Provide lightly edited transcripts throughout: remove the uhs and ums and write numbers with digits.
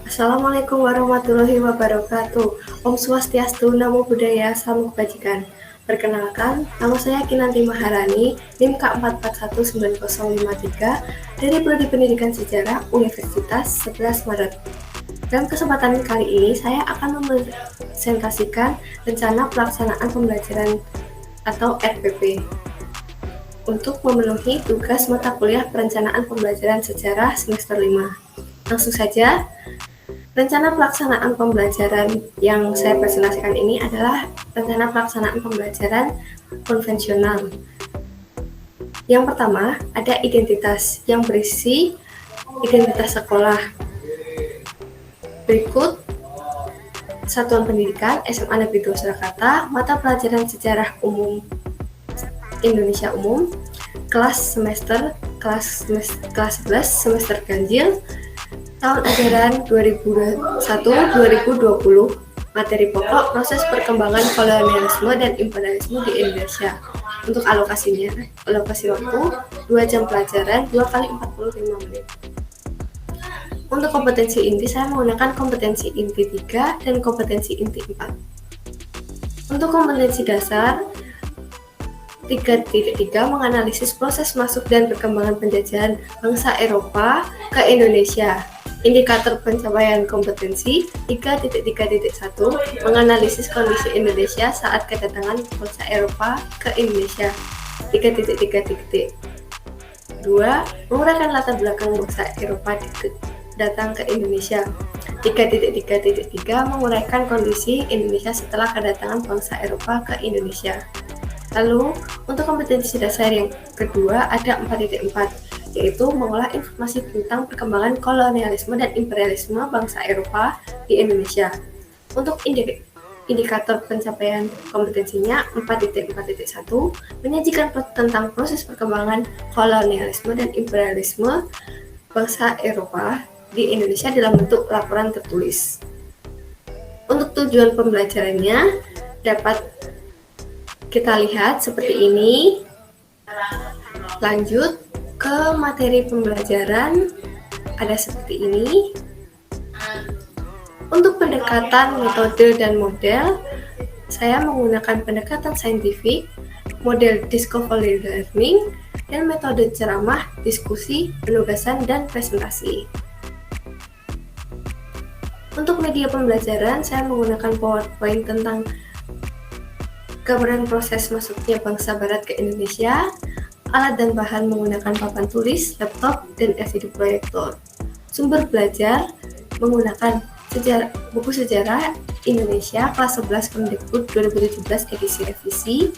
Assalamualaikum warahmatullahi wabarakatuh. Om Swastiastu, Namo Buddhaya, Salam Kebajikan. Perkenalkan, nama saya Kinanti Maharani, NIM K4419053 dari Prodi Pendidikan Sejarah Universitas 11 Maret. Dalam kesempatan kali ini, saya akan mempresentasikan rencana pelaksanaan pembelajaran atau RPP untuk memenuhi tugas mata kuliah perencanaan pembelajaran sejarah semester 5. Langsung saja, rencana pelaksanaan pembelajaran yang saya presentasikan ini adalah rencana pelaksanaan pembelajaran konvensional. Yang pertama, ada identitas yang berisi identitas sekolah. Berikut satuan pendidikan SMA Negeri 2 Surakarta, mata pelajaran sejarah umum Indonesia umum, kelas 11 semester ganjil, tahun ajaran 2021-2020, materi pokok proses perkembangan kolonialisme dan imperialisme di Indonesia. Untuk alokasi waktu 2 jam pelajaran 2 kali 45 menit. Untuk kompetensi inti, saya menggunakan kompetensi inti 3 dan kompetensi inti 4. Untuk kompetensi dasar 3.3 menganalisis proses masuk dan perkembangan penjajahan bangsa Eropa ke Indonesia. Indikator pencapaian kompetensi 3.3.1 menganalisis kondisi Indonesia saat kedatangan bangsa Eropa ke Indonesia. 3.3.2 menguraikan latar belakang bangsa Eropa datang ke Indonesia. 3.3.3 menguraikan kondisi Indonesia setelah kedatangan bangsa Eropa ke Indonesia. Lalu, untuk kompetensi dasar yang kedua ada 4.4, yaitu mengolah informasi tentang perkembangan kolonialisme dan imperialisme bangsa Eropa di Indonesia. Untuk indikator pencapaian kompetensinya 4.4.1 menyajikan tentang proses perkembangan kolonialisme dan imperialisme bangsa Eropa di Indonesia dalam bentuk laporan tertulis. Untuk tujuan pembelajarannya dapat kita lihat seperti ini. Lanjut ke materi pembelajaran, ada seperti ini. Untuk pendekatan metode dan model, saya menggunakan pendekatan saintifik, model discovery learning, dan metode ceramah, diskusi, penugasan, dan presentasi. Untuk media pembelajaran, saya menggunakan PowerPoint tentang gambaran proses masuknya bangsa Barat ke Indonesia, alat dan bahan menggunakan papan tulis, laptop, dan LCD proyektor. Sumber belajar menggunakan buku sejarah Indonesia kelas 11 Kemdikbud 2017 edisi revisi,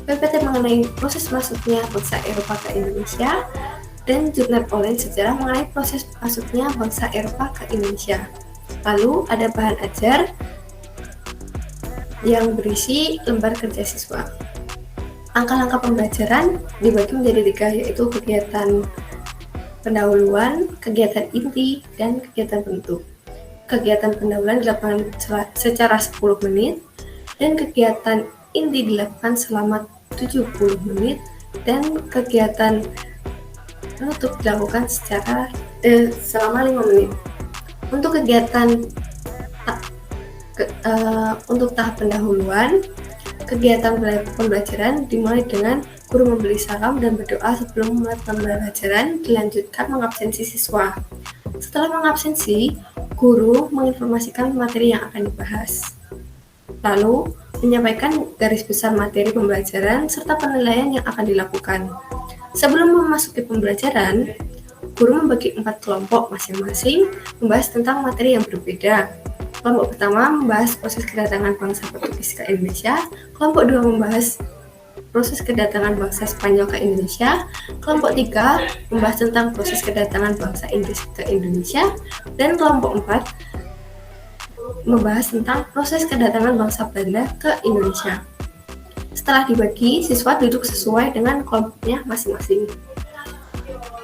PPT mengenai proses masuknya bangsa Eropa ke Indonesia, dan jurnal online sejarah mengenai proses masuknya bangsa Eropa ke Indonesia. Lalu ada bahan ajar yang berisi lembar kerja siswa. Angka-angka pembelajaran dibagi menjadi 3, yaitu kegiatan pendahuluan, kegiatan inti, dan kegiatan penutup. Kegiatan pendahuluan dilakukan secara 10 menit, dan kegiatan inti dilakukan selama 70 menit, dan kegiatan penutup dilakukan selama 5 menit. Untuk kegiatan untuk tahap pendahuluan, kegiatan pembelajaran dimulai dengan guru memberi salam dan berdoa sebelum memulai pembelajaran, dilanjutkan mengabsensi siswa. Setelah mengabsensi, guru menginformasikan materi yang akan dibahas. Lalu, menyampaikan garis besar materi pembelajaran serta penilaian yang akan dilakukan. Sebelum memasuki pembelajaran, guru membagi 4 kelompok masing-masing membahas tentang materi yang berbeda. Kelompok pertama membahas proses kedatangan bangsa Portugis ke Indonesia, kelompok 2 membahas proses kedatangan bangsa Spanyol ke Indonesia, kelompok 3 membahas tentang proses kedatangan bangsa Inggris ke Indonesia, dan kelompok 4 membahas tentang proses kedatangan bangsa Belanda ke Indonesia. Setelah dibagi, siswa duduk sesuai dengan kelompoknya masing-masing.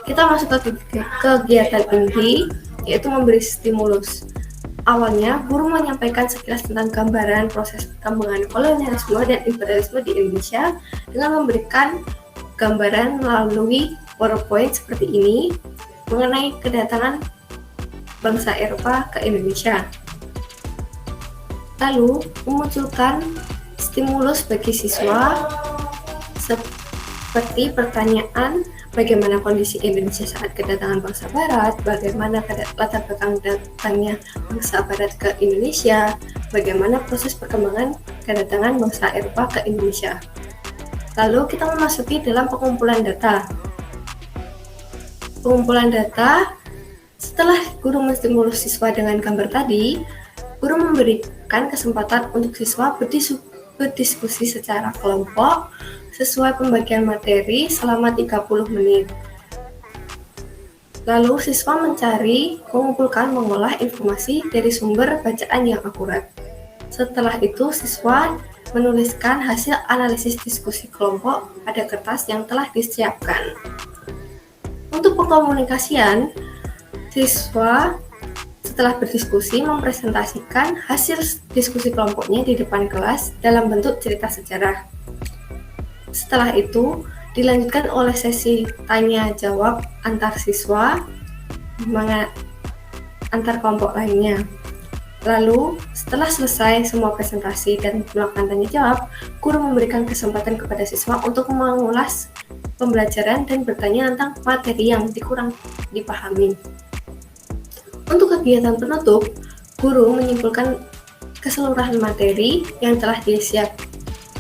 Kita masuk ke kegiatan inti, yaitu memberi stimulus. Awalnya, guru menyampaikan sekilas tentang gambaran proses perkembangan kolonialisme dan imperialisme di Indonesia dengan memberikan gambaran melalui PowerPoint seperti ini mengenai kedatangan bangsa Eropa ke Indonesia. Lalu, memunculkan stimulus bagi siswa seperti pertanyaan bagaimana kondisi Indonesia saat kedatangan bangsa Barat, bagaimana latar belakang datangnya bangsa Barat ke Indonesia, bagaimana proses perkembangan kedatangan bangsa Eropa ke Indonesia. Lalu kita memasuki dalam pengumpulan data. Pengumpulan data, setelah guru menstimulus siswa dengan gambar tadi, guru memberikan kesempatan untuk siswa berdiskusi secara kelompok sesuai pembagian materi selama 30 menit. Lalu siswa mencari, mengumpulkan, mengolah informasi dari sumber bacaan yang akurat. Setelah itu siswa menuliskan hasil analisis diskusi kelompok pada kertas yang telah disiapkan. Untuk pengkomunikasian, siswa setelah berdiskusi mempresentasikan hasil diskusi kelompoknya di depan kelas dalam bentuk cerita sejarah. Setelah itu, dilanjutkan oleh sesi tanya-jawab antar siswa, antar kelompok lainnya. Lalu, setelah selesai semua presentasi dan melakukan tanya-jawab, guru memberikan kesempatan kepada siswa untuk mengulas pembelajaran dan bertanya tentang materi yang kurang dipahami. Untuk kegiatan penutup, guru menyimpulkan keseluruhan materi yang telah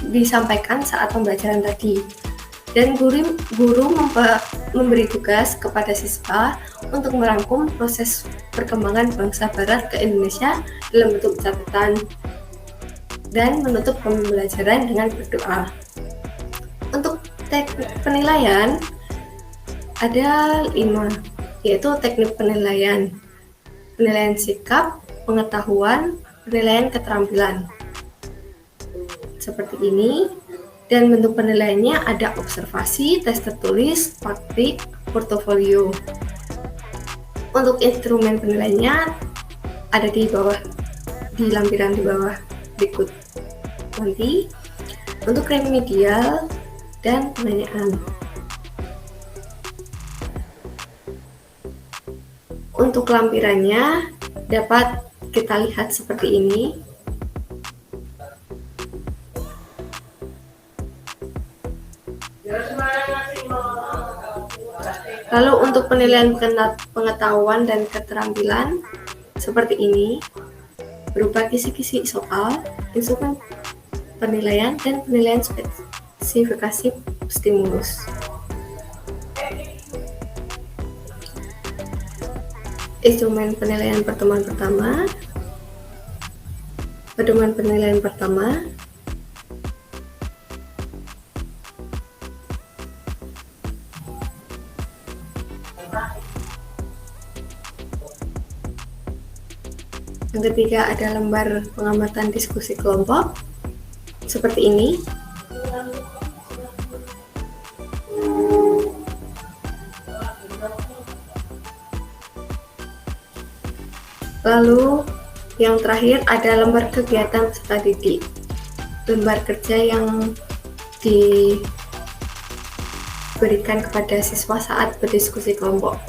disampaikan saat pembelajaran tadi. Dan guru memberi tugas kepada siswa untuk merangkum proses perkembangan bangsa Barat ke Indonesia dalam bentuk catatan dan menutup pembelajaran dengan berdoa. Untuk teknik penilaian ada 5, yaitu teknik penilaian sikap, pengetahuan, penilaian keterampilan. Seperti ini, dan bentuk penilaiannya ada observasi, tes tertulis, praktik, portofolio. Untuk instrumen penilaiannya ada di lampiran di bawah berikut. Nanti, untuk remedial dan penanyaan. Untuk lampirannya dapat kita lihat seperti ini. Lalu untuk penilaian pengetahuan dan keterampilan seperti ini, berupa kisi-kisi soal, instrumen penilaian, dan penilaian spesifikasi stimulus. Instrumen penilaian pertemuan pertama, pedoman penilaian pertama, yang ketiga ada lembar pengamatan diskusi kelompok seperti ini. Lalu yang terakhir ada lembar kegiatan peserta didik, lembar kerja yang diberikan kepada siswa saat berdiskusi kelompok.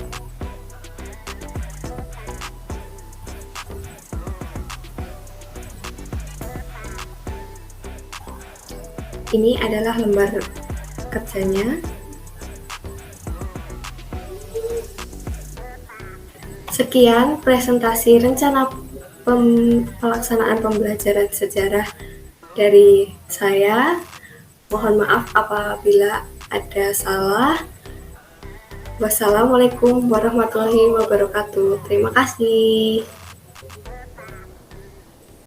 Ini adalah lembar kerjanya. Sekian presentasi rencana pelaksanaan pembelajaran sejarah dari saya. Mohon maaf apabila ada salah. Wassalamualaikum warahmatullahi wabarakatuh. Terima kasih.